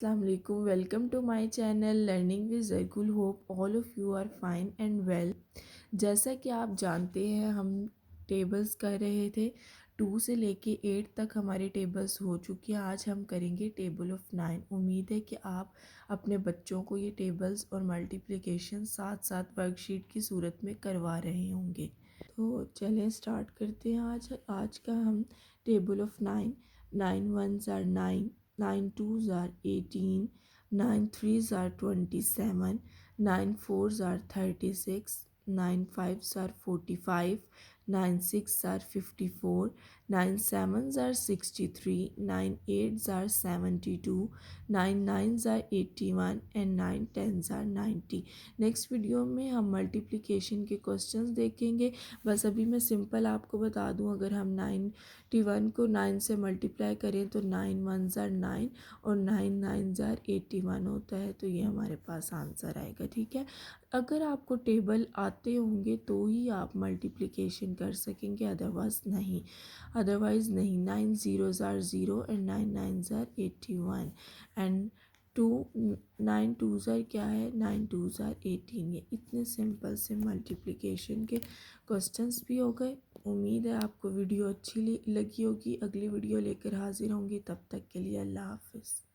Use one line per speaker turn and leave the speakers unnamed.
Assalamu alaikum. Welcome to my channel Learning with Zarkul. Hope all of you are fine and well. जैसा कि आप जानते हैं हम टेबल्स कर रहे थे 2 से लेके 8 तक हमारी टेबल्स हो चुकी हैं। आज हम करेंगे टेबल ऑफ 9। उम्मीद है कि आप अपने बच्चों को ये टेबल्स और मल्टीप्लिकेशन साथ साथ वर्कशीट की सूरत में करवा रहे होंगे। तो चलें स्टार्ट करते हैं। आज का हम table of 9। 9 1s are 9, 9 2s are 18, 9 3s are 27, 9 4s are 36, 9 5s are 45, 9 6s are 54, 9 7s are 63, 9 8s are 72, 9 9s are 81 and 9 10s are 90। Next video में हम मल्टीप्लिकेशन के क्वेश्चंस देखेंगे। बस अभी मैं सिंपल आपको बता दूं, अगर हम 91 को 9 से मल्टीप्लाई करें तो 9 1s are 9 और 9 9s are 81 होता है, तो ये हमारे पास आंसर आएगा। ठीक है, अगर आपको टेबल आते होंगे तो ही आप मल्टीप्लिकेशन कर सकेंगे, अदरवाइज़ नहीं। 9 0s are 0 and 9 9s are 81 and 9 2s are क्या है, 9 2s are 18। ये इतने सिंपल से मल्टीप्लिकेशन के क्वेश्चंस भी हो गए। उम्मीद है आपको वीडियो अच्छी लगी होगी। अगली वीडियो लेकर हाजिर होंगी, तब तक के लिए अल्लाह हाफिज़।